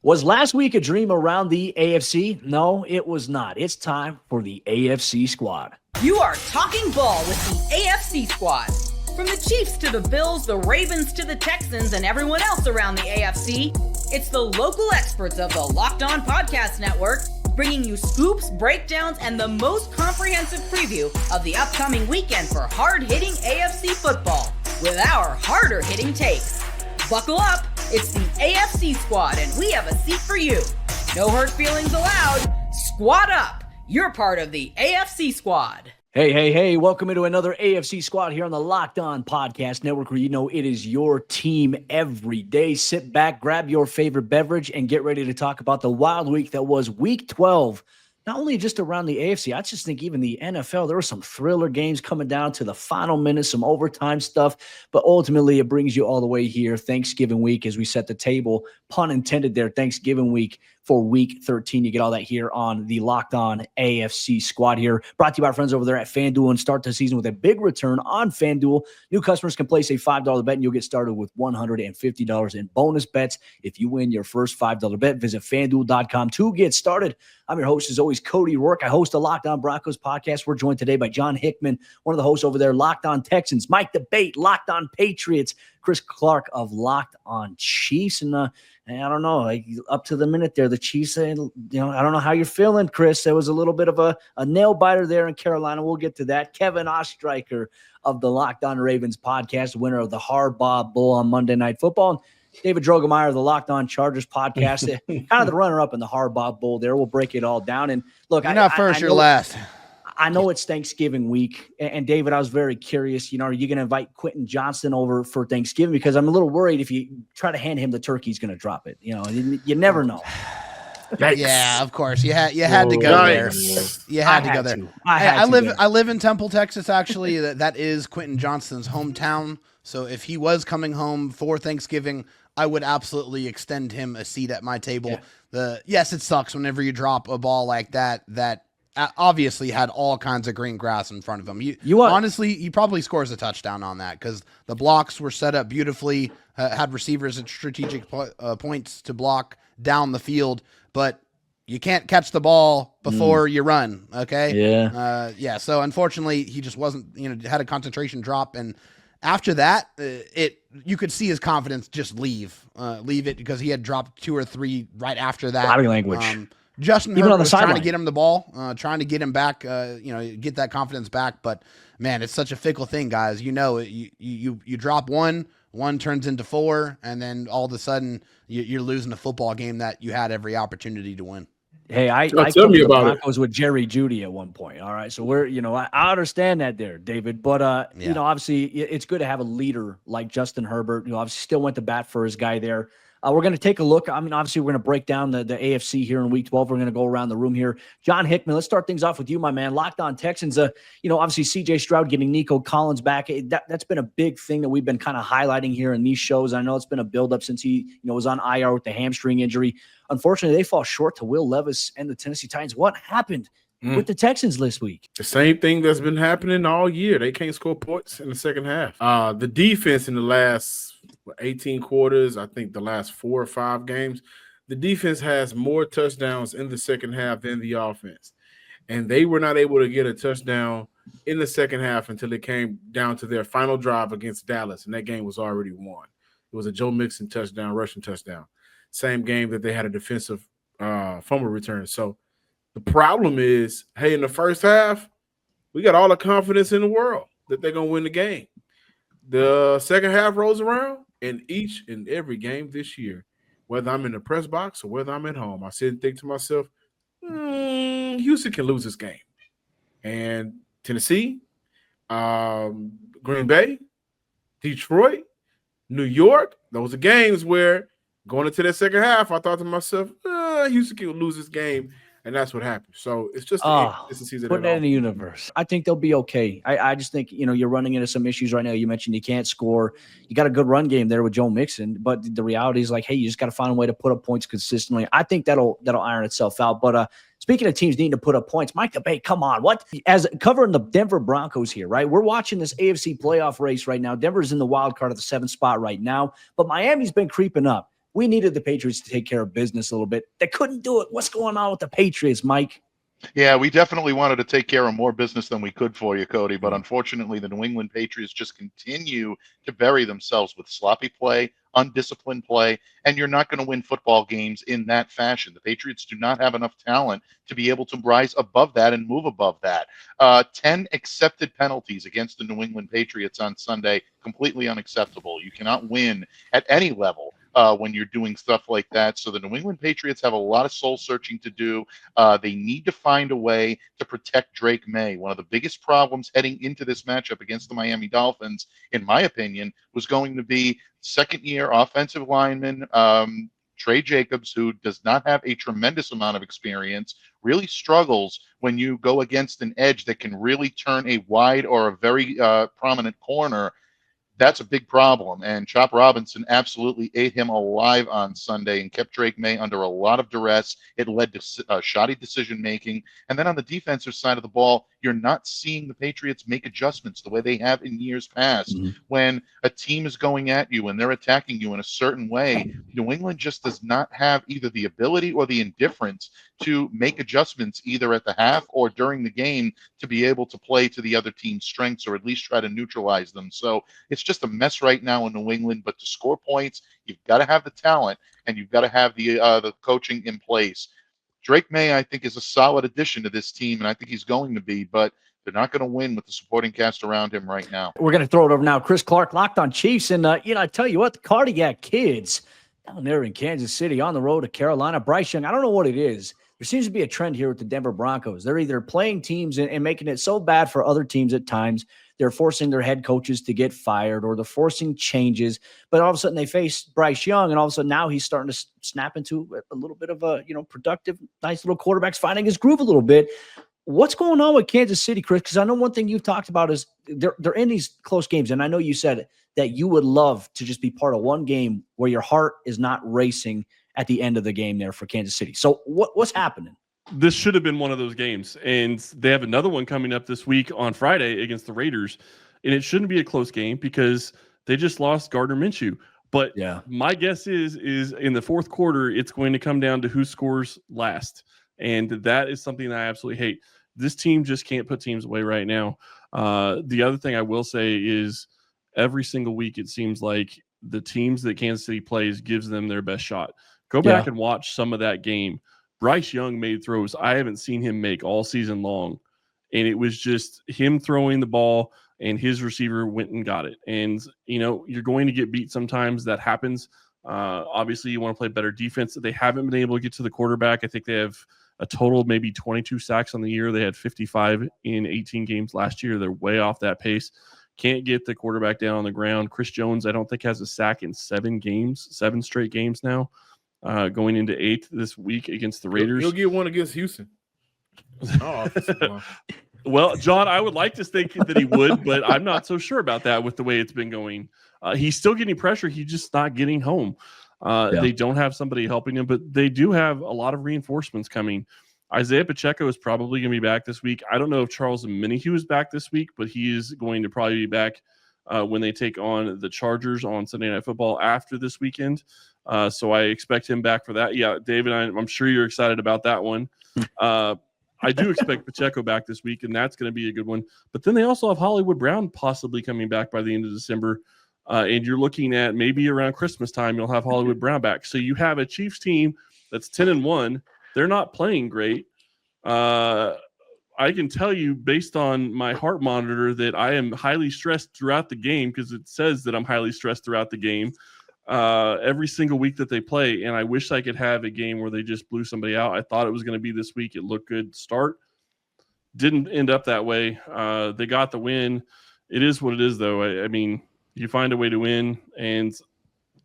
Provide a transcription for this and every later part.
Was last week a dream around the AFC? No, it was not. It's time for the AFC Squad. You are talking ball with the AFC Squad. From the Chiefs to the Bills, the Ravens to the Texans, and everyone else around the AFC, it's the local experts of the Locked On Podcast Network, bringing you scoops, breakdowns, and the most comprehensive preview of the upcoming weekend for hard-hitting AFC football with our harder-hitting takes. Buckle up, it's the AFC Squad, and we have a seat for you. No hurt feelings allowed. Squad up. You're part of the AFC Squad. Hey, welcome into another AFC Squad here on the Locked On Podcast Network, where you know it is your team every day. Sit back, grab your favorite beverage, and get ready to talk about the wild week that was Week 12. Not only just around the AFC, I just think even the NFL, there were some thriller games coming down to the final minutes, some overtime stuff, but ultimately it brings you all the way here, Thanksgiving week, as we set the table, pun intended there, Thanksgiving week for Week 13. You get all that here on the Locked On AFC Squad here, brought to you by our friends over there at FanDuel, and start the season with a big return on FanDuel. New customers can place a $5 bet, and you'll get started with $150 in bonus bets if you win your first $5 bet. Visit FanDuel.com to get started. I'm your host, as always, Cody Rourke. I host the Locked On Broncos podcast. We're joined today by John Hickman, one of the hosts over there, Locked On Texans, Mike Debate, Locked On Patriots, Chris Clark of Locked On Chiefs. And I don't know, like up to the minute there, the Chiefs, I don't know how you're feeling, Chris. There was a little bit of a nail biter there in Carolina. We'll get to that. Kevin Ostreicher of the Locked On Ravens podcast, winner of the Harbaugh Bowl on Monday Night Football. And David Drogemeyer of the Locked On Chargers podcast, kind of the runner-up in the Harbaugh Bowl there. We'll break it all down. And look, you're not first, you're last. I know it's Thanksgiving week. And David, I was very curious, are you going to invite Quentin Johnston over for Thanksgiving? Because I'm a little worried if you try to hand him the turkey, he's going to drop it. You never know. Yeah, of course. You had to go there. You had to go there. I live in Temple, Texas, actually. That is Quentin Johnston's hometown. So if he was coming home for Thanksgiving, I would absolutely extend him a seat at my table. Yeah. Yes, it sucks whenever you drop a ball like that obviously had all kinds of green grass in front of him. Honestly, he probably scores a touchdown on that because the blocks were set up beautifully, had receivers at strategic points to block down the field, but you can't catch the ball before you run, okay? Yeah. So unfortunately, he just wasn't, had a concentration drop, and after that, you could see his confidence just leave it because he had dropped 2 or 3 right after that. Body language. Justin Herbert was trying to get him the ball, trying to get him back, get that confidence back. But man, it's such a fickle thing, guys. You drop one turns into 4, and then all of a sudden you're losing a football game that you had every opportunity to win. Hey, I tell me about Broncos with Jerry Jeudy at one point. All right, so we're I understand that there, David, but obviously it's good to have a leader like Justin Herbert. Obviously still went to bat for his guy there. We're going to take a look. Obviously, we're going to break down the AFC here in Week 12. We're going to go around the room here. John Hickman, let's start things off with you, my man. Locked On Texans. Obviously, C.J. Stroud getting Nico Collins back. That's been a big thing that we've been kind of highlighting here in these shows. I know it's been a buildup since he was on IR with the hamstring injury. Unfortunately, they fall short to Will Levis and the Tennessee Titans. What happened with the Texans this week? The same thing that's been happening all year. They can't score points in the second half. The defense in the last 18 quarters, I think the last 4 or 5 games, the defense has more touchdowns in the second half than the offense. And they were not able to get a touchdown in the second half until it came down to their final drive against Dallas, and that game was already won. It was a Joe Mixon touchdown, rushing touchdown. Same game that they had a defensive fumble return. So the problem is, hey, in the first half, we got all the confidence in the world that they're going to win the game. The second half rolls around, and each and every game this year, whether I'm in the press box or whether I'm at home, I sit and think to myself, Houston can lose this game. And Tennessee, Green Bay, Detroit, New York, those are games where going into that second half, I thought to myself, Houston can lose this game. And that's what happened. So it's just it's a season. Put that in the universe. I think they'll be okay. I just think, you're running into some issues right now. You mentioned you can't score. You got a good run game there with Joe Mixon. But the reality is hey, you just got to find a way to put up points consistently. I think that'll iron itself out. But speaking of teams needing to put up points, Mike Debate, come on. What? As covering the Denver Broncos here, right? We're watching this AFC playoff race right now. Denver's in the wild card at the 7th spot right now. But Miami's been creeping up. we needed the Patriots to take care of business a little bit. They couldn't do it. What's going on with the Patriots, Mike? Yeah, we definitely wanted to take care of more business than we could for you, Cody. But unfortunately, the New England Patriots just continue to bury themselves with sloppy play, undisciplined play, and you're not going to win football games in that fashion. The Patriots do not have enough talent to be able to rise above that and move above that. 10 accepted penalties against the New England Patriots on Sunday, completely unacceptable. You cannot win at any level when you're doing stuff like that. So the New England Patriots have a lot of soul searching to do. They need to find a way to protect Drake May. One of the biggest problems heading into this matchup against the Miami Dolphins, in my opinion, was going to be second-year offensive lineman Trey Jacobs, who does not have a tremendous amount of experience, really struggles when you go against an edge that can really turn a wide or a very prominent corner. That's a big problem, and Chop Robinson absolutely ate him alive on Sunday and kept Drake May under a lot of duress. It led to shoddy decision-making. And then on the defensive side of the ball, you're not seeing the Patriots make adjustments the way they have in years past. When a team is going at you and they're attacking you in a certain way, New England just does not have either the ability or the indifference to make adjustments either at the half or during the game to be able to play to the other team's strengths or at least try to neutralize them. So it's just a mess right now in New England. But to score points, you've got to have the talent and you've got to have the coaching in place. Drake May, I think, is a solid addition to this team, and I think he's going to be, but they're not going to win with the supporting cast around him right now. We're going to throw it over now. Chris Clark, Locked On Chiefs. And, I tell you what, the Cardiac Kids down there in Kansas City on the road to Carolina. Bryce Young, I don't know what it is. There seems to be a trend here with the Denver Broncos. They're either playing teams and making it so bad for other teams at times, they're forcing their head coaches to get fired or they're forcing changes. But all of a sudden they face Bryce Young, and all of a sudden now he's starting to snap into a little bit of a productive, nice little quarterback's finding his groove a little bit. What's going on with Kansas City, Chris? Because I know one thing you've talked about is they're in these close games, and I know you said that you would love to just be part of one game where your heart is not racing at the end of the game there for Kansas City. So what's happening? This should have been one of those games, and they have another one coming up this week on Friday against the Raiders, and it shouldn't be a close game because they just lost Gardner Minshew. But my guess is in the fourth quarter, it's going to come down to who scores last, and that is something that I absolutely hate. This team just can't put teams away right now. The other thing I will say is every single week it seems like the teams that Kansas City plays gives them their best shot. Go back and watch some of that game. Bryce Young made throws I haven't seen him make all season long. And it was just him throwing the ball and his receiver went and got it. And, you're going to get beat sometimes. That happens. Obviously, you want to play better defense. They haven't been able to get to the quarterback. I think they have a total of maybe 22 sacks on the year. They had 55 in 18 games last year. They're way off that pace. Can't get the quarterback down on the ground. Chris Jones, I don't think, has a sack in 7 straight games now. Going into 8th this week against the Raiders. He'll get one against Houston. Well, John, I would like to think that he would, but I'm not so sure about that with the way it's been going. He's still getting pressure. He's just not getting home. They don't have somebody helping him, but they do have a lot of reinforcements coming. Isaiah Pacheco is probably going to be back this week. I don't know if Charles Omenihu is back this week, but he is going to probably be back when they take on the Chargers on Sunday Night Football after this weekend. So I expect him back for that. Yeah, David, I'm sure you're excited about that one. I do expect Pacheco back this week, and that's going to be a good one. But then they also have Hollywood Brown possibly coming back by the end of December. And you're looking at maybe around Christmas time, you'll have Hollywood Brown back. So you have a Chiefs team that's 10-1. They're not playing great. I can tell you based on my heart monitor that I am highly stressed throughout the game because it says that I'm highly stressed throughout the game every single week that they play. And I wish I could have a game where they just blew somebody out. I thought it was going to be this week. It looked good to start. Didn't end up that way. They got the win. It is what it is, though. I mean, you find a way to win. And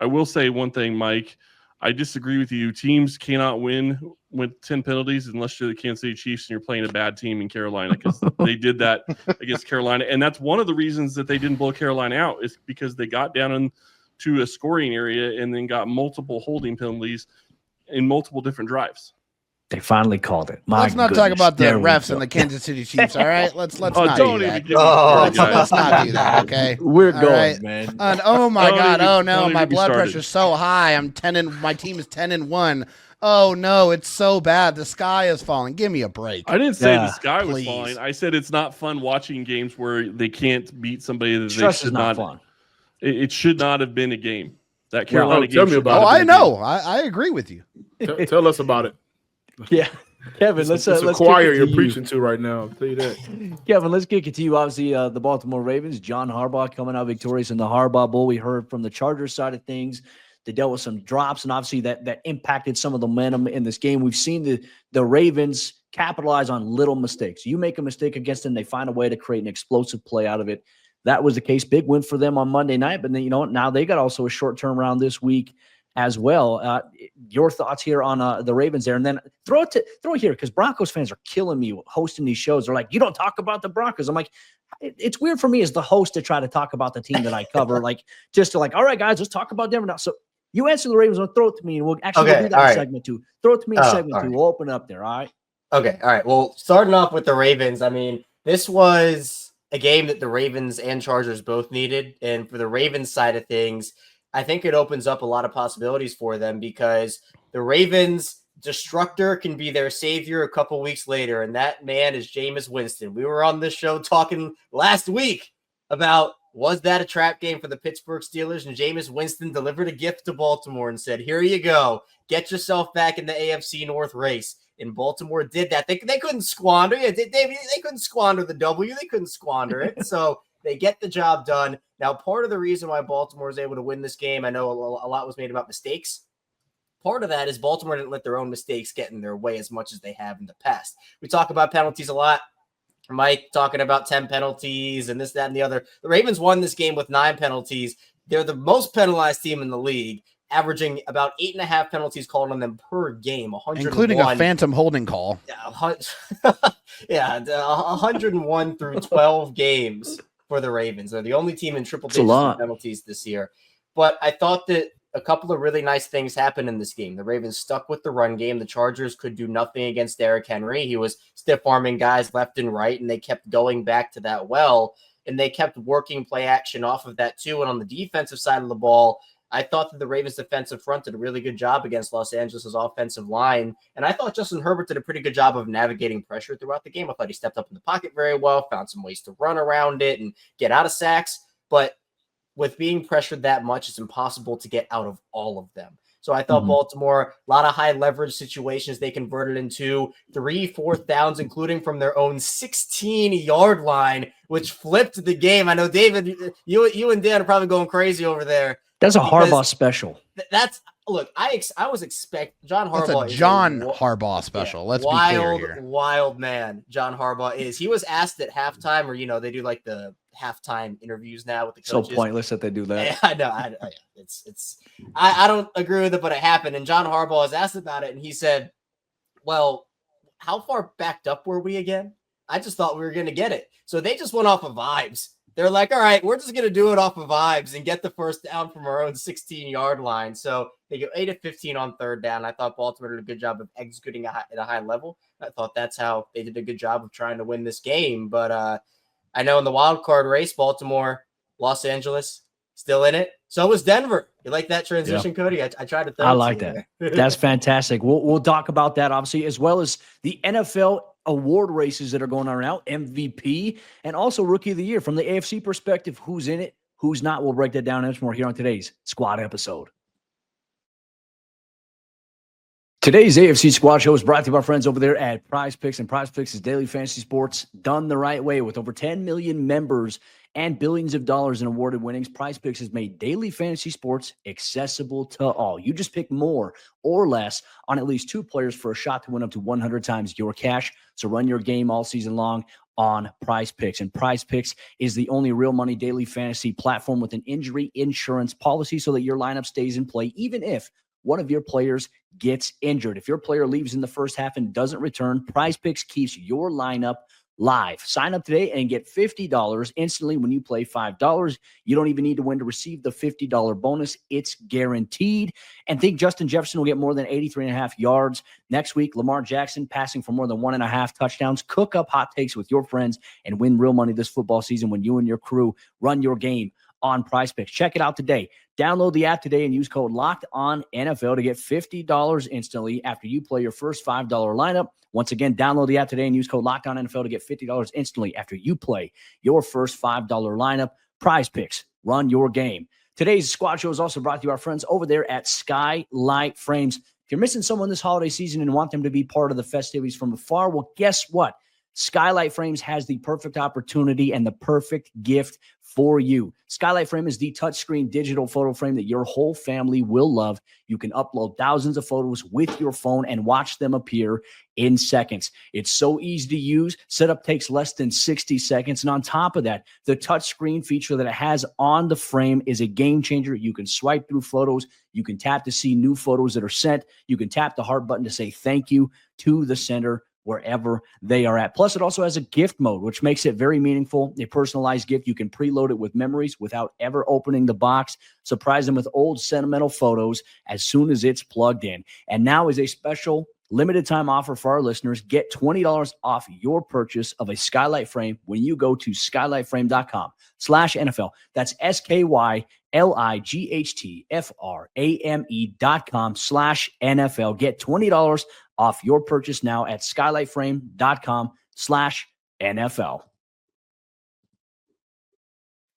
I will say one thing, Mike. I disagree with you. Teams cannot win with 10 penalties unless you're the Kansas City Chiefs and you're playing a bad team in Carolina, because they did that against Carolina. And that's one of the reasons that they didn't blow Carolina out, is because they got down into a scoring area and then got multiple holding penalties in multiple different drives. They finally called it. Let's not talk about the refs and the Kansas City Chiefs, all right? Let's not do that. Let's not do that, okay? We're going, man. And oh my God, oh no, my blood pressure's so high. My team is 10-1. Oh no, it's so bad. The sky is falling. Give me a break. I didn't say the sky was falling. I said it's not fun watching games where they can't beat somebody that they should not. Fun. It should not have been a game. That Carolina game. Tell me about it. I know. I agree with you. Tell us about it. Yeah, Kevin, let's choir you're preaching to right now. I'll tell you that. Kevin, let's kick it to you. Obviously, the Baltimore Ravens, John Harbaugh coming out victorious in the Harbaugh Bowl. We heard from the Chargers side of things. They dealt with some drops, and obviously that impacted some of the momentum in this game. We've seen the Ravens capitalize on little mistakes. You make a mistake against them, they find a way to create an explosive play out of it. That was the case. Big win for them on Monday night, but then now they got also a short turnaround this week as well. Your thoughts here on the Ravens there, and then throw it here because Broncos fans are killing me hosting these shows. They're like, you don't talk about the Broncos. I'm like, it's weird for me as the host to try to talk about the team that I cover, like just to all right, guys, let's talk about Denver now. So you answer the Ravens, throw it to me, and we'll actually do that in segment 2. Throw it to me in segment 2. We'll open up there, all right? Okay, all right. Well, starting off with the Ravens, I mean, this was a game that the Ravens and Chargers both needed, and for the Ravens side of things, I think it opens up a lot of possibilities for them because the Ravens destructor can be their savior a couple weeks later, and that man is Jameis Winston. We were on this show talking last week about was that a trap game for the Pittsburgh Steelers, and Jameis Winston delivered a gift to Baltimore and said, here you go, get yourself back in the AFC North race. And Baltimore did that. They couldn't squander it. They couldn't squander the W. They couldn't squander it. So they get the job done. Now, part of the reason why Baltimore was able to win this game, I know a lot was made about mistakes. Part of that is Baltimore didn't let their own mistakes get in their way as much as they have in the past. We talk about penalties a lot. Mike talking about 10 penalties and this, that, and the other. The Ravens won this game with 9 penalties. They're the most penalized team in the league, averaging about 8.5 penalties called on them per game, 101. Including a phantom holding call. Yeah, 101 through 12 games for the Ravens. They're the only team in triple digits penalties this year. But I thought that a couple of really nice things happened in this game. The Ravens stuck with the run game. The Chargers could do nothing against Derrick Henry. He was stiff-arming guys left and right, and they kept going back to that well, and they kept working play action off of that too. And on the defensive side of the ball, I thought that the Ravens defensive front did a really good job against Los Angeles' offensive line. And I thought Justin Herbert did a pretty good job of navigating pressure throughout the game. I thought he stepped up in the pocket very well, found some ways to run around it and get out of sacks. But with being pressured that much, it's impossible to get out of all of them. So I thought Baltimore, a lot of high leverage situations they converted into 3-4 downs, including from their own 16-yard line, which flipped the game. I know, David, you and Dan are probably going crazy over there. That's a Harbaugh special. Look, I was expect John Harbaugh. That's a John Harbaugh special. Let's be clear here. Wild man, John Harbaugh is. He was asked at halftime, or they do like the halftime interviews now with the coaches. So pointless that they do that. Yeah, I know. I don't agree with it, but it happened. And John Harbaugh was asked about it, and he said, "Well, how far backed up were we again? I just thought we were going to get it." So they just went off of vibes. They're like, all right, we're just going to do it off of vibes and get the first down from our own 16-yard line. So they go 8 of 15 on third down. I thought Baltimore did a good job of executing at a high level. I thought that's how they did a good job of trying to win this game. But I know in the wild card race, Baltimore, Los Angeles, still in it. So was Denver. You like that transition, Cody? I tried to throw I like that. That's fantastic. We'll talk about that, obviously, as well as the NFL award races that are going on right now, MVP, and also Rookie of the Year. From the AFC perspective, who's in it, who's not, we'll break that down much more here on today's Squad episode. Today's AFC Squad show is brought to you by our friends over there at PrizePicks, and PrizePicks is daily fantasy sports done the right way. With over 10 million members and billions of dollars in awarded winnings, PrizePicks has made daily fantasy sports accessible to all. You just pick more or less on at least 2 players for a shot to win up to 100 times your cash. So run your game all season long on PrizePicks. And PrizePicks is the only real money daily fantasy platform with an injury insurance policy so that your lineup stays in play even if one of your players gets injured. If your player leaves in the first half and doesn't return, PrizePicks keeps your lineup live. Sign up today and get $50 instantly when you play $5. You don't even need to win to receive the $50 bonus. It's guaranteed. And think Justin Jefferson will get more than 83.5 yards. Next week, Lamar Jackson passing for more than 1.5 touchdowns. Cook up hot takes with your friends and win real money this football season when you and your crew run your game on PrizePicks. Check it out today. Download the app today and use code LOCKEDONNFL to get $50 instantly after you play your first $5 lineup. Once again, download the app today and use code LOCKEDONNFL to get $50 instantly after you play your first $5 lineup. PrizePicks, run your game. Today's squad show is also brought to you by our friends over there at Skylight Frames. If you're missing someone this holiday season and want them to be part of the festivities from afar, well, guess what? Skylight Frames has the perfect opportunity and the perfect gift for you. Skylight Frame is the touchscreen digital photo frame that your whole family will love. You can upload thousands of photos with your phone and watch them appear in seconds. It's so easy to use. Setup takes less than 60 seconds. And on top of that, the touchscreen feature that it has on the frame is a game changer. You can swipe through photos. You can tap to see new photos that are sent. You can tap the heart button to say thank you to the sender wherever they are at. Plus, it also has a gift mode, which makes it very meaningful. A personalized gift. You can preload it with memories without ever opening the box. Surprise them with old sentimental photos as soon as it's plugged in. And now is a special limited time offer for our listeners. Get $20 off your purchase of a Skylight Frame when you go to skylightframe.com/NFL. That's SKYLIGHTFRAME.com/NFL. Get $20 off your purchase now at skylightframe.com/NFL.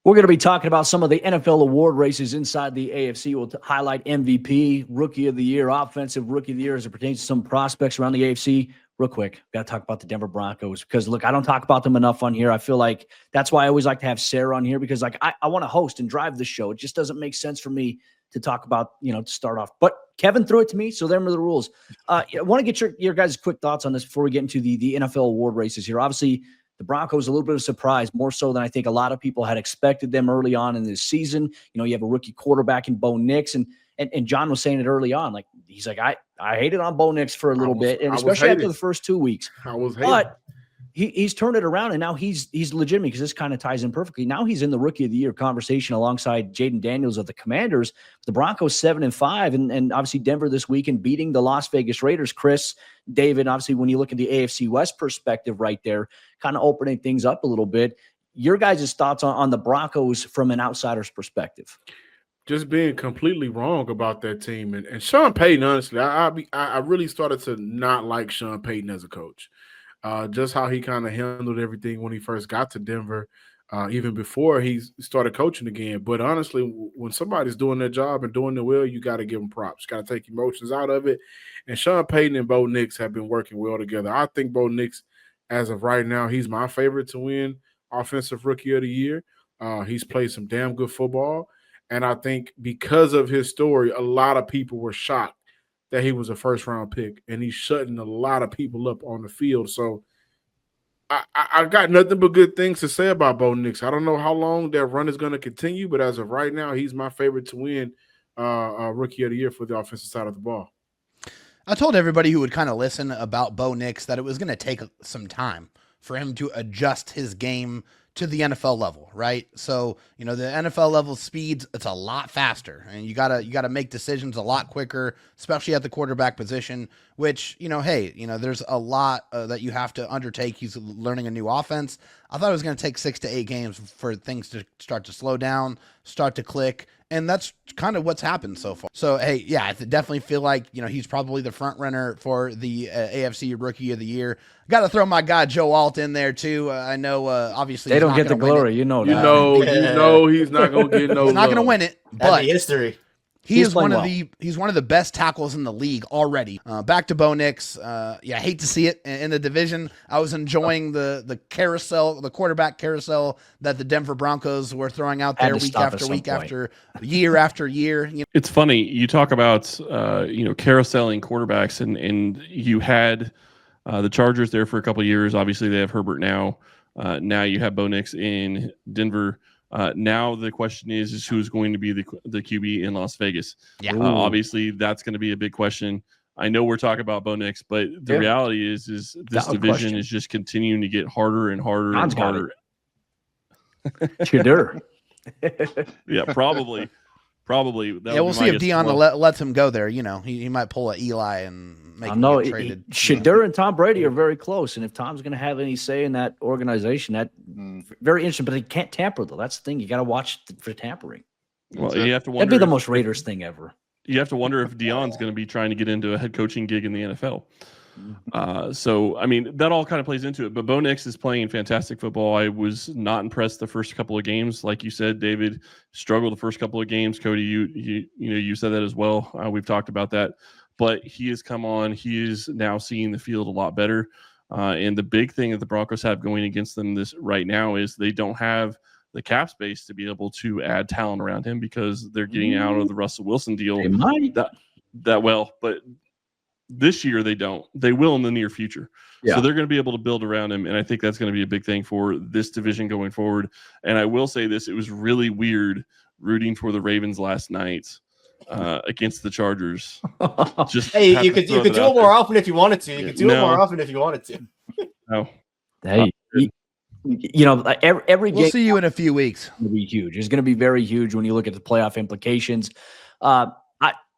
We're going to be talking about some of the NFL award races inside the AFC. We'll highlight MVP, Rookie of the Year, Offensive Rookie of the Year as it pertains to some prospects around the AFC. Real quick, got to talk about the Denver Broncos because, look, I don't talk about them enough on here. I feel like that's why I always like to have Sarah on here because, like, I want to host and drive the show. It just doesn't make sense for me to talk about, to start off. But Kevin threw it to me, so them are the rules. I want to get your guys' quick thoughts on this before we get into the NFL award races here. Obviously, the Broncos, a little bit of a surprise, more so than I think a lot of people had expected them early on in this season. You have a rookie quarterback in Bo Nix, and John was saying it early on. Like, he's like, I hated on Bo Nix for a little bit, and especially after the first 2 weeks. But he's turned it around, and now he's legitimate because this kind of ties in perfectly. Now he's in the Rookie of the Year conversation alongside Jaden Daniels of the Commanders. The Broncos 7-5, and obviously Denver this weekend beating the Las Vegas Raiders. Chris, David, obviously when you look at the AFC West perspective right there, kind of opening things up a little bit. Your guys' thoughts on the Broncos from an outsider's perspective? Just being completely wrong about that team. And Sean Payton, honestly, I really started to not like Sean Payton as a coach. Just how he kind of handled everything when he first got to Denver, even before he started coaching again. But honestly, when somebody's doing their job and doing it well, you got to give them props. You got to take emotions out of it. And Sean Payton and Bo Nix have been working well together. I think Bo Nix, as of right now, he's my favorite to win Offensive Rookie of the Year. He's played some damn good football. And I think because of his story, a lot of people were shocked that he was a first-round pick, and he's shutting a lot of people up on the field. So I got nothing but good things to say about Bo Nix. I don't know how long that run is going to continue, but as of right now, he's my favorite to win Rookie of the Year for the offensive side of the ball. I told everybody who would kind of listen about Bo Nix that it was going to take some time for him to adjust his game to the NFL level, right? So, the NFL level speeds, it's a lot faster, and you gotta make decisions a lot quicker, especially at the quarterback position, which, there's a lot that you have to undertake. He's learning a new offense. I thought it was going to take 6 to 8 games for things to start to slow down, start to click, and that's kind of what's happened so far. So, hey, yeah, I definitely feel like, he's probably the front runner for the AFC Rookie of the Year. Got to throw my guy Joe Alt in there too. I know, obviously, they don't get the glory. That. You know, he's not going to get no. He's not going to win it, but history. He's one of the best tackles in the league already. Back to Bo Nix. I hate to see it in the division. I was enjoying the carousel, the quarterback carousel that the Denver Broncos were throwing out there week after week after year after year. It's funny you talk about carouseling quarterbacks, and you had the Chargers there for a couple of years. Obviously, they have Herbert now. Now you have Bo Nix in Denver. Now the question is who's going to be the QB in Las Vegas? Yeah. Obviously, that's going to be a big question. I know we're talking about Bo Nix, but the reality is this division is just continuing to get harder and harder and harder. Shedeur. Yeah, probably. We'll see if Dion lets him go there. He might pull a Eli and make him get traded. Shedeur and Tom Brady are very close, and if Tom's going to have any say in that organization, that very interesting. But he can't tamper, though. That's the thing. You got to watch for tampering. Well, you have to wonder. That'd be the most Raiders thing ever. You have to wonder if Dion's going to be trying to get into a head coaching gig in the NFL. So, I mean, that all kind of plays into it. But Bo Nix is playing fantastic football. I was not impressed the first couple of games. Like you said, David struggled the first couple of games. Cody, you said that as well. We've talked about that. But he has come on. He is now seeing the field a lot better. And the big thing that the Broncos have going against them this right now is they don't have the cap space to be able to add talent around him because they're getting out of the Russell Wilson deal that well. But this year they don't. They will in the near future. Yeah. So they're going to be able to build around him, and I think that's going to be a big thing for this division going forward. And I will say this, it was really weird rooting for the Ravens last night against the Chargers. You could do it more often if you wanted to. You could do it more often if you wanted to. No. Hey. Every game. We'll see you in a few weeks. It'll be huge. It's going to be very huge when you look at the playoff implications.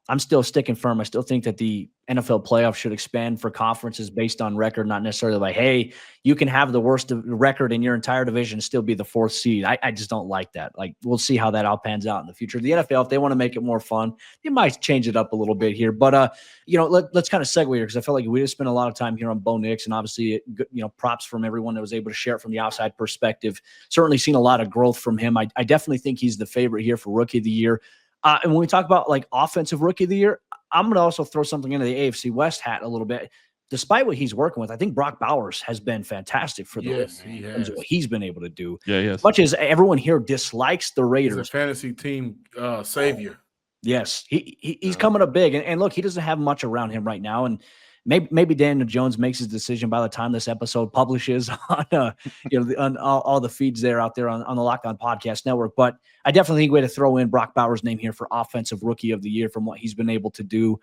I'm still sticking firm. I still think that the NFL playoffs should expand for conferences based on record, not necessarily like, hey, you can have the worst record in your entire division and still be the 4th seed. I just don't like that. Like, we'll see how that all pans out in the future. The NFL, if they want to make it more fun, they might change it up a little bit here. But, let's kind of segue here because I feel like we just spent a lot of time here on Bo Nix, and obviously, props from everyone that was able to share it from the outside perspective. Certainly seen a lot of growth from him. I definitely think he's the favorite here for Rookie of the Year. And when we talk about like offensive Rookie of the Year, I'm going to also throw something into the AFC West hat a little bit. Despite what he's working with, I think Brock Bowers has been fantastic for the Raiders in terms of what he's been able to do. Yeah, yes. As much as everyone here dislikes the Raiders. He's a fantasy team savior. Yes, he's coming up big. And look, he doesn't have much around him right now. And maybe Daniel Jones makes his decision by the time this episode publishes on on all the feeds there out there on the Locked On Podcast Network. But I definitely think we had to throw in Brock Bowers' name here for Offensive Rookie of the Year from what he's been able to do,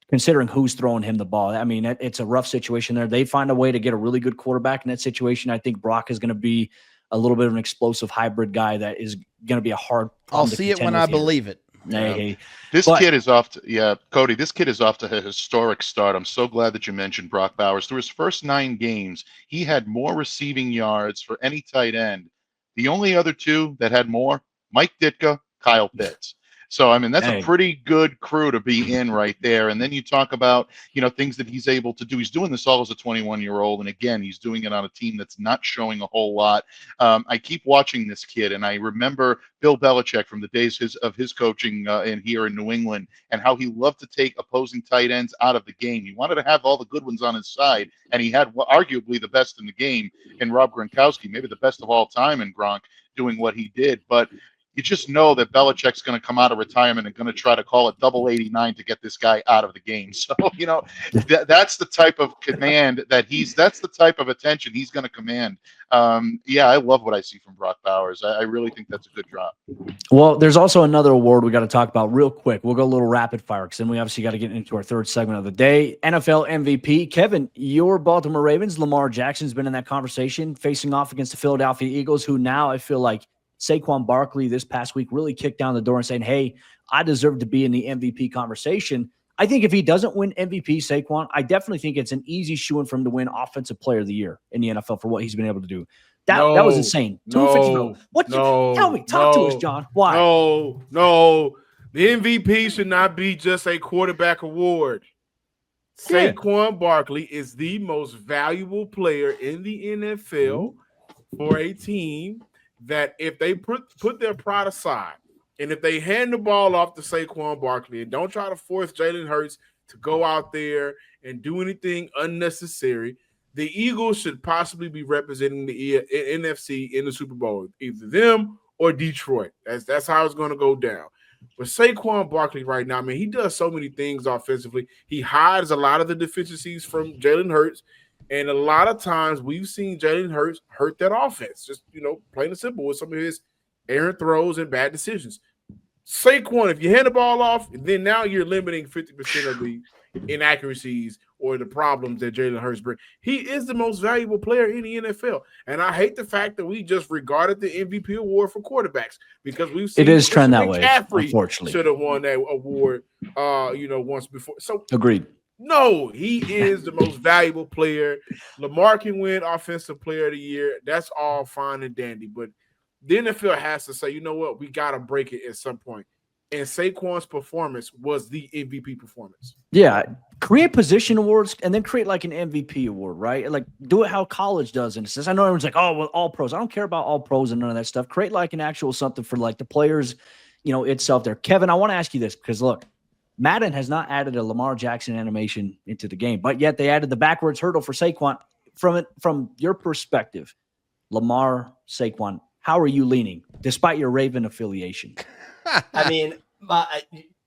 considering who's throwing him the ball. I mean, it's a rough situation there. They find a way to get a really good quarterback in that situation. I think Brock is going to be a little bit of an explosive hybrid guy that is going to be a hard problem. I'll see it when I believe it. Hey, this kid is off to, Cody, this kid is off to a historic start. I'm so glad that you mentioned Brock Bowers. Through his first 9 games, he had more receiving yards for any tight end. The only other 2 that had more, Mike Ditka, Kyle Pitts. So, I mean, that's a pretty good crew to be in right there. And then you talk about, things that he's able to do. He's doing this all as a 21-year-old. And again, he's doing it on a team that's not showing a whole lot. I keep watching this kid, and I remember Bill Belichick from the days of his coaching here in New England and how he loved to take opposing tight ends out of the game. He wanted to have all the good ones on his side, and he had arguably the best in the game in Rob Gronkowski, maybe the best of all time in Gronk doing what he did. But you just know that Belichick's going to come out of retirement and going to try to call a double 89 to get this guy out of the game. So, that's the type of command that's the type of attention he's going to command. I love what I see from Brock Bowers. I really think that's a good drop. Well, there's also another award we got to talk about real quick. We'll go a little rapid fire because then we obviously got to get into our third segment of the day. NFL MVP. Kevin, your Baltimore Ravens, Lamar Jackson's been in that conversation facing off against the Philadelphia Eagles, who now I feel like Saquon Barkley this past week really kicked down the door and saying, hey, I deserve to be in the MVP conversation. I think if he doesn't win MVP, Saquon, I definitely think it's an easy shoo-in for him to win Offensive Player of the Year in the NFL for what he's been able to do. That was insane. Tell me, talk to us, John. Why? No. The MVP should not be just a quarterback award. Saquon Barkley is the most valuable player in the NFL for a team that if they put their pride aside and if they hand the ball off to Saquon Barkley and don't try to force Jalen Hurts to go out there and do anything unnecessary, the Eagles should possibly be representing the NFC in the Super Bowl, either them or Detroit. That's how it's going to go down. But Saquon Barkley right now, he does so many things offensively. He hides a lot of the deficiencies from Jalen Hurts. And a lot of times we've seen Jalen Hurts hurt that offense, just, plain and simple with some of his errant throws and bad decisions. Saquon, if you hand the ball off, then now you're limiting 50% of the inaccuracies or the problems that Jalen Hurts brings. He is the most valuable player in the NFL. And I hate the fact that we just regarded the MVP award for quarterbacks because we've seen it is trend that way. McCaffrey Unfortunately, should have won that award, once before. So agreed. No, he is the most valuable player. Lamar can win Offensive Player of the Year. That's all fine and dandy. But the NFL has to say, you know what? We got to break it at some point. And Saquon's performance was the MVP performance. Yeah. Create position awards and then create like an MVP award, right? Like do it how college does. And since I know everyone's like, oh, well, all pros. I don't care about all pros and none of that stuff. Create like an actual something for like the players, itself there. Kevin, I want to ask you this because look, Madden has not added a Lamar Jackson animation into the game, but yet they added the backwards hurdle for Saquon. From your perspective, Lamar, Saquon, how are you leaning despite your Raven affiliation? I mean,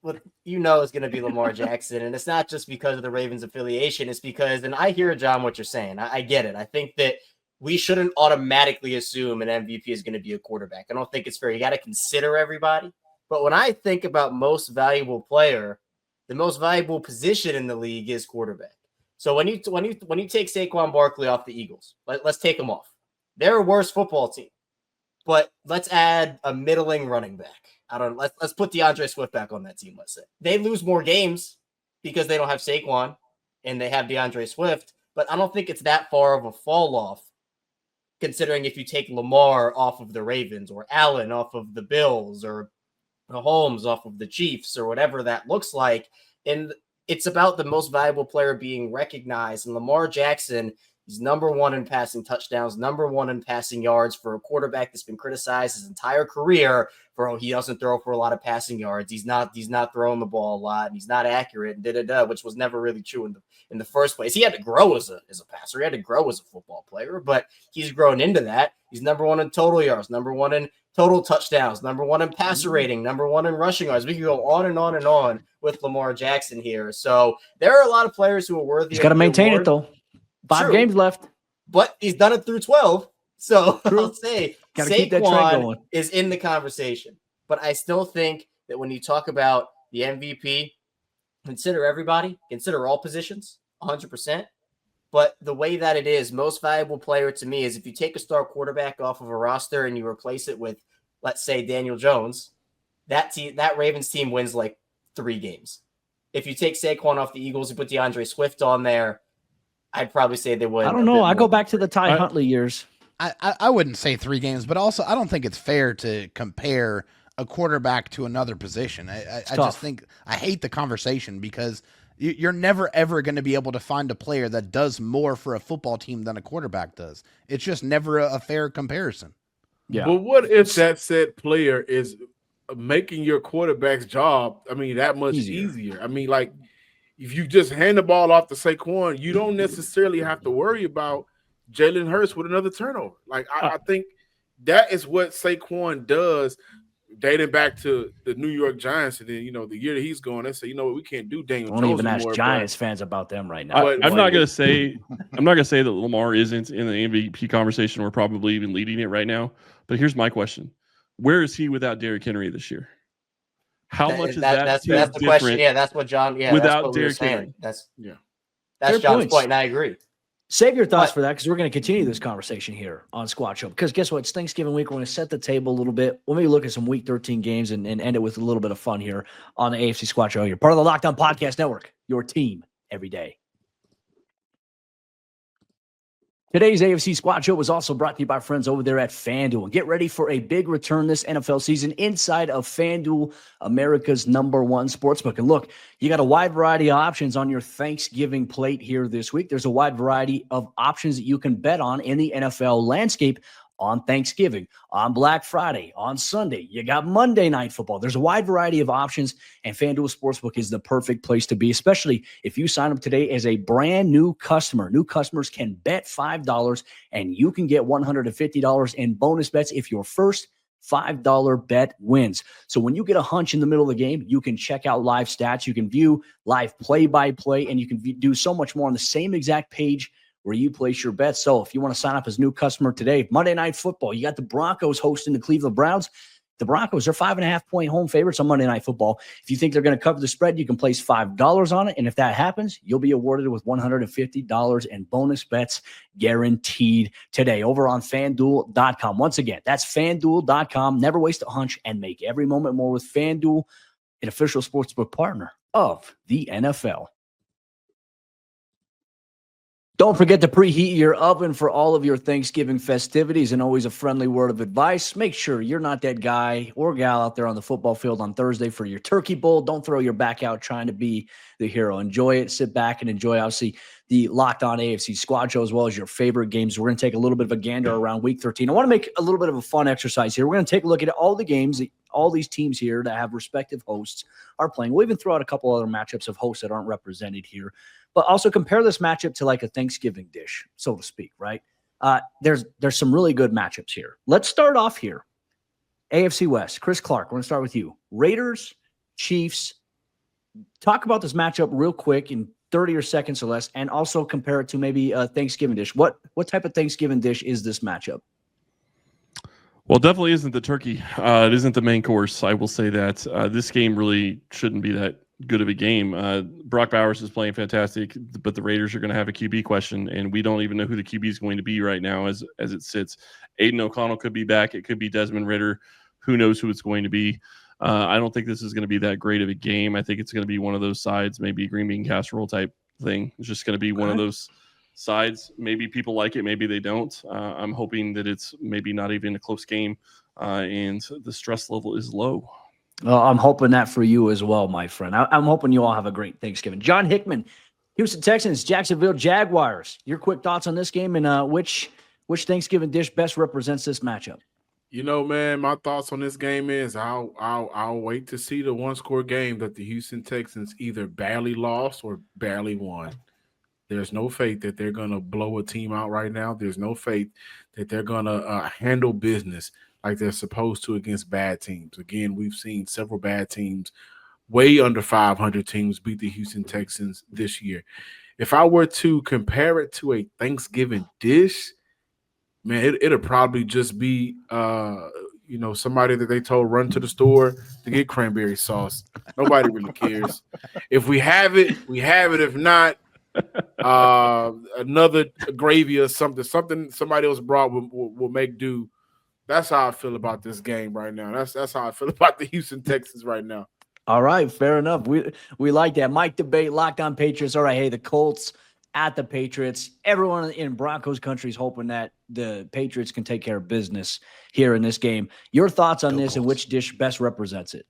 what is going to be Lamar Jackson, and it's not just because of the Ravens affiliation. It's because, and I hear, John, what you're saying. I get it. I think that we shouldn't automatically assume an MVP is going to be a quarterback. I don't think it's fair. You got to consider everybody. But when I think about most valuable player, the most valuable position in the league is quarterback. So when you take Saquon Barkley off the Eagles, let's take them off. They're a worse football team, but let's add a middling running back. Let's put DeAndre Swift back on that team. Let's say they lose more games because they don't have Saquon and they have DeAndre Swift, but I don't think it's that far of a fall off. Considering if you take Lamar off of the Ravens or Allen off of the Bills or Mahomes off of the Chiefs or whatever that looks like. And it's about the most valuable player being recognized. And Lamar Jackson is number one in passing touchdowns, number one in passing yards for a quarterback that's been criticized his entire career for he doesn't throw for a lot of passing yards. He's not throwing the ball a lot. And he's not accurate, which was never really true in the first place. He had to grow as a passer. He had to grow as a football player, but he's grown into that. He's number one in total yards, number one in total touchdowns, number one in passer rating, number one in rushing yards. We can go on and on and on with Lamar Jackson here. So there are a lot of players who are worthy. He's got to maintain it though. 5 games left, but he's done it through 12. So True. I'll say Saquon is in the conversation. But I still think that when you talk about the MVP, consider everybody, consider all positions, 100%. But the way that it is, most valuable player to me is if you take a star quarterback off of a roster and you replace it with, let's say, Daniel Jones, that Ravens team wins like 3 games. If you take Saquon off the Eagles and put DeAndre Swift on there, I'd probably say they would. I don't know. I go back to the Ty Huntley years. I wouldn't say 3 games, but also I don't think it's fair to compare a quarterback to another position. I just think I hate the conversation because you're never, ever going to be able to find a player that does more for a football team than a quarterback does. It's just never a fair comparison. Yeah. But what if that said player is making your quarterback's job, that much easier? If you just hand the ball off to Saquon, you don't necessarily have to worry about Jalen Hurts with another turnover. I think that is what Saquon does, dating back to the New York Giants. And then, the year that he's going, they say, we can't do Daniel Jones anymore. Don't even ask Giants fans about them right now. I'm not going to say that Lamar isn't in the MVP conversation. We're probably even leading it right now. But here's my question. Where is he without Derrick Henry this year? How much is that's the question. Yeah, that's what John. Yeah, without Derrick Henry. That's Fair John's points. point, and I agree. Save your thoughts for that because we're going to continue this conversation here on Squad Show. Because guess what? It's Thanksgiving week. We're going to set the table a little bit. We'll maybe look at some Week 13 games and end it with a little bit of fun here on the AFC Squad Show. You're part of the Locked On Podcast Network, your team every day. Today's AFC Squad Show was also brought to you by friends over there at FanDuel. Get ready for a big return this NFL season inside of FanDuel, America's #1 sportsbook. And look, you got a wide variety of options on your Thanksgiving plate here this week. There's a wide variety of options that you can bet on in the NFL landscape on Thanksgiving, on Black Friday, on Sunday. You got Monday Night Football. There's a wide variety of options, and FanDuel Sportsbook is the perfect place to be, especially if you sign up today as a brand new customer. New customers can bet $5, and you can get $150 in bonus bets if your first $5 bet wins. So when you get a hunch in the middle of the game, you can check out live stats, you can view live play-by-play, and you can do so much more on the same exact page where you place your bets. So if you want to sign up as a new customer today, Monday Night Football, you got the Broncos hosting the Cleveland Browns. The Broncos are 5.5-point home favorites on Monday Night Football. If you think they're going to cover the spread, you can place $5 on it. And if that happens, you'll be awarded with $150 in bonus bets guaranteed today over on FanDuel.com. Once again, that's FanDuel.com. Never waste a hunch and make every moment more with FanDuel, an official sportsbook partner of the NFL. Don't forget to preheat your oven for all of your Thanksgiving festivities, and always a friendly word of advice. Make sure you're not that guy or gal out there on the football field on Thursday for your turkey bowl. Don't throw your back out trying to be the hero. Enjoy it. Sit back and enjoy, obviously, the Locked On AFC Squad show as well as your favorite games. We're going to take a little bit of a gander around Week 13. I want to make a little bit of a fun exercise here. We're going to take a look at all the games that all these teams here that have respective hosts are playing. We'll even throw out a couple other matchups of hosts that aren't represented here, but also compare this matchup to like a Thanksgiving dish, so to speak, right? There's some really good matchups here. Let's start off here. AFC West, Chris Clark, we're going to start with you. Raiders, Chiefs. Talk about this matchup real quick in 30 or seconds or less, and also compare it to maybe a Thanksgiving dish. What type of Thanksgiving dish is this matchup? Well, definitely isn't the turkey. It isn't the main course. I will say that this game really shouldn't be that good of a game. Brock Bowers is playing fantastic, but the Raiders are going to have a QB question, and we don't even know who the QB is going to be right now as it sits. Aiden O'Connell could be back. It could be Desmond Ridder. Who knows who it's going to be? I don't think this is going to be that great of a game. I think it's going to be one of those sides, maybe a green bean casserole type thing. It's just going to be one of those sides. Maybe people like it, maybe they don't. I'm hoping that it's maybe not even a close game, and the stress level is low. Well, I'm hoping that for you as well, my friend. I'm hoping you all have a great Thanksgiving. John Hickman, Houston Texans, Jacksonville Jaguars. Your quick thoughts on this game, and which Thanksgiving dish best represents this matchup? You know, man, my thoughts on this game is I'll wait to see the one-score game that the Houston Texans either barely lost or barely won. There's no faith that they're going to blow a team out right now. There's no faith that they're going to handle business like they're supposed to against bad teams. Again, we've seen several bad teams, way under 500 teams, beat the Houston Texans this year. If I were to compare it to a Thanksgiving dish, man, it'll probably just be, somebody that they told run to the store to get cranberry sauce. Nobody really cares. If we have it, we have it. If not, another gravy or something somebody else brought will make do. That's how I feel about this game right now. That's how I feel about the Houston Texans right now. All right, fair enough. We like that. Mike Debate, Locked On Patriots. All right, hey, the Colts at the Patriots. Everyone in Broncos country is hoping that the Patriots can take care of business here in this game. Your thoughts on this and which dish best represents it?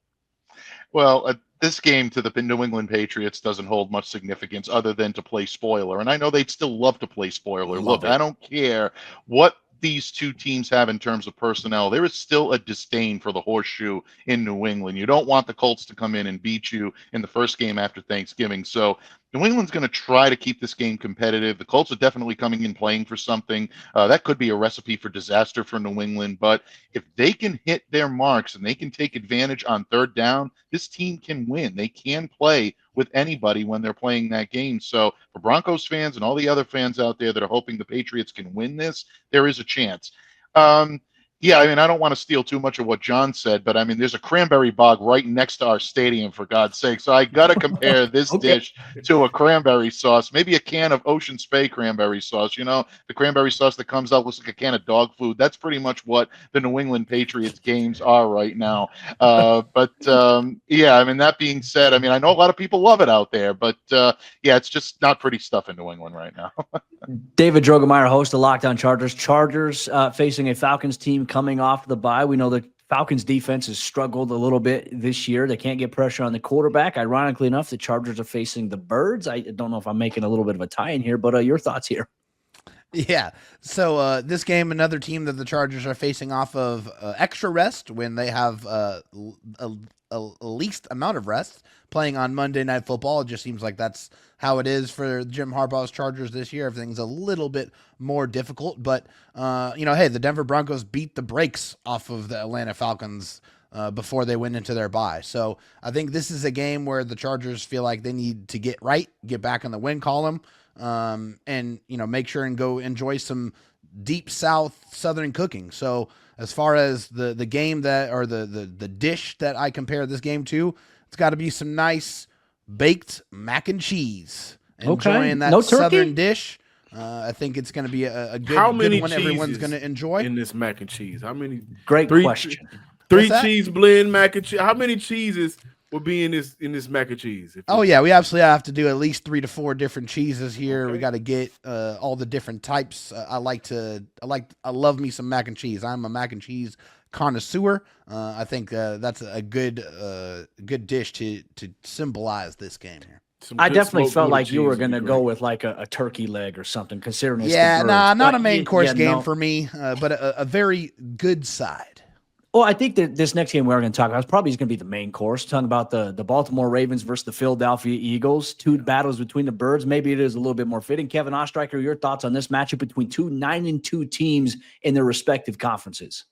Well, this game to the New England Patriots doesn't hold much significance other than to play spoiler. And I know they'd still love to play spoiler. Look, I don't care what these two teams have in terms of personnel. There is still a disdain for the horseshoe in New England. You don't want the Colts to come in and beat you in the first game after Thanksgiving. So New England's going to try to keep this game competitive. The Colts are definitely coming in playing for something. That could be a recipe for disaster for New England. But if they can hit their marks and they can take advantage on third down, this team can win. They can play with anybody when they're playing that game. So for Broncos fans and all the other fans out there that are hoping the Patriots can win this, there is a chance. Yeah, I mean, I don't want to steal too much of what John said, but I mean, there's a cranberry bog right next to our stadium, for God's sake. So I got to compare this dish to a cranberry sauce, maybe a can of Ocean Spray cranberry sauce. You know, the cranberry sauce that comes out looks like a can of dog food. That's pretty much what the New England Patriots games are right now. Yeah, I mean, that being said, I mean, I know a lot of people love it out there, but yeah, it's just not pretty stuff in New England right now. David Drogemeyer, host of Locked On Chargers. Chargers facing a Falcons team coming off the bye. We know the Falcons defense has struggled a little bit this year. They can't get pressure on the quarterback. Ironically enough, the Chargers are facing the Birds. I don't know if I'm making a little bit of a tie in here, but your thoughts here? Yeah. So this game, another team that the Chargers are facing off of extra rest when they have a least amount of rest playing on Monday Night Football. It just seems like that's how it is for Jim Harbaugh's Chargers this year. Everything's a little bit more difficult, but hey, the Denver Broncos beat the brakes off of the Atlanta Falcons before they went into their bye. So I think this is a game where the Chargers feel like they need to get back in the win column, and make sure and go enjoy some deep Southern cooking. So as far as the game that, or the dish that I compare this game to, it's got to be some nice baked mac and cheese. Enjoying that southern dish. I think it's going to be a good one everyone's going to enjoy. In this mac and cheese, how many? Great question. Three cheese blend mac and cheese. How many cheeses will be in this mac and cheese? Yeah, we absolutely have to do at least 3 to 4 different cheeses here. Okay. We got to get all the different types. I love me some mac and cheese. I'm a mac and cheese connoisseur. I think that's a good dish to symbolize this game here. I definitely felt like you were going to go with like a turkey leg or something, considering it's not a main course game for me, but a very good side. Well, I think that this next game we're going to talk about is probably going to be the main course, talking about the Baltimore Ravens versus the Philadelphia Eagles, 2 battles between the birds. Maybe it is a little bit more fitting. Kevin Ostreicher, your thoughts on this matchup between 2 9-2 teams in their respective conferences?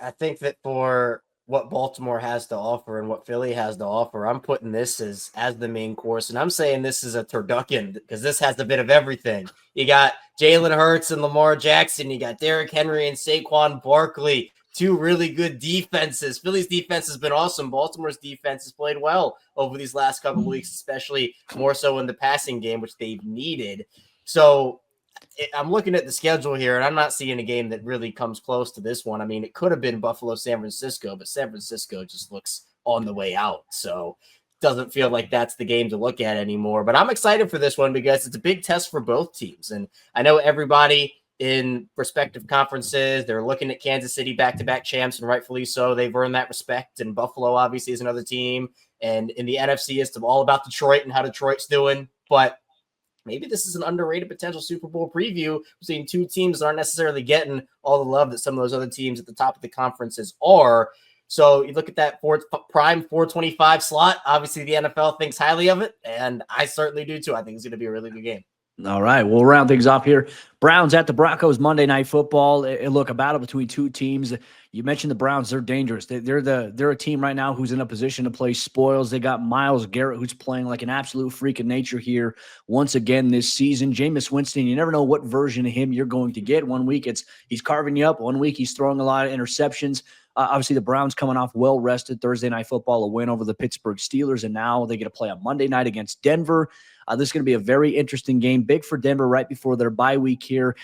I think that for what Baltimore has to offer and what Philly has to offer, I'm putting this as the main course. And I'm saying this is a turducken because this has a bit of everything. You got Jalen Hurts and Lamar Jackson. You got Derrick Henry and Saquon Barkley. 2 really good defenses. Philly's defense has been awesome. Baltimore's defense has played well over these last couple of weeks, especially more so in the passing game, which they've needed. So I'm looking at the schedule here, and I'm not seeing a game that really comes close to this one. I mean, it could have been Buffalo, San Francisco, but San Francisco just looks on the way out. So doesn't feel like that's the game to look at anymore. But I'm excited for this one because it's a big test for both teams. And I know everybody in respective conferences, they're looking at Kansas City back-to-back champs, and rightfully so. They've earned that respect. And Buffalo obviously is another team. And in the NFC, it's all about Detroit and how Detroit's doing. But maybe this is an underrated potential Super Bowl preview between 2 teams that aren't necessarily getting all the love that some of those other teams at the top of the conferences are. So you look at that prime 425 slot. Obviously, the NFL thinks highly of it, and I certainly do too. I think it's going to be a really good game. All right, we'll round things off here. Browns at the Broncos, Monday Night Football. Look, a battle between 2 teams. You mentioned the Browns; they're dangerous. They're a team right now who's in a position to play spoils. They got Myles Garrett, who's playing like an absolute freak of nature here once again this season. Jameis Winston, you never know what version of him you're going to get. One week he's carving you up. One week he's throwing a lot of interceptions. Obviously, the Browns coming off well-rested Thursday Night Football, a win over the Pittsburgh Steelers, and now they get to play on Monday night against Denver. This is going to be a very interesting game, big for Denver right before their bye week here.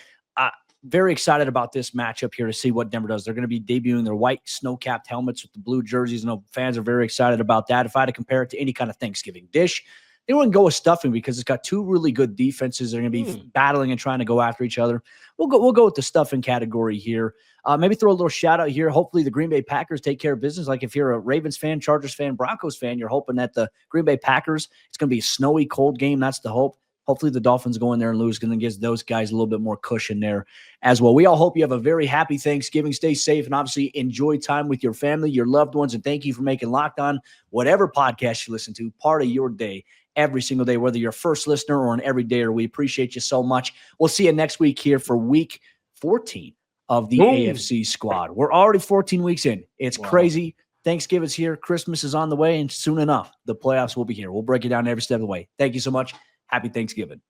Very excited about this matchup here to see what Denver does. They're going to be debuting their white snow-capped helmets with the blue jerseys. I know fans are very excited about that. If I had to compare it to any kind of Thanksgiving dish, they wouldn't go with stuffing because it's got 2 really good defenses. They're going to be battling and trying to go after each other. We'll go with the stuffing category here. Maybe throw a little shout out here. Hopefully the Green Bay Packers take care of business. Like if you're a Ravens fan, Chargers fan, Broncos fan, you're hoping that the Green Bay Packers, it's going to be a snowy, cold game. That's the hope. Hopefully the Dolphins go in there and lose because it gives those guys a little bit more cushion there as well. We all hope you have a very happy Thanksgiving. Stay safe and obviously enjoy time with your family, your loved ones, and thank you for making Locked On, whatever podcast you listen to, part of your day every single day, whether you're a first listener or an everydayer. We appreciate you so much. We'll see you next week here for week 14 of the AFC Squad. We're already 14 weeks in. It's crazy. Thanksgiving's here. Christmas is on the way, and soon enough, the playoffs will be here. We'll break it down every step of the way. Thank you so much. Happy Thanksgiving.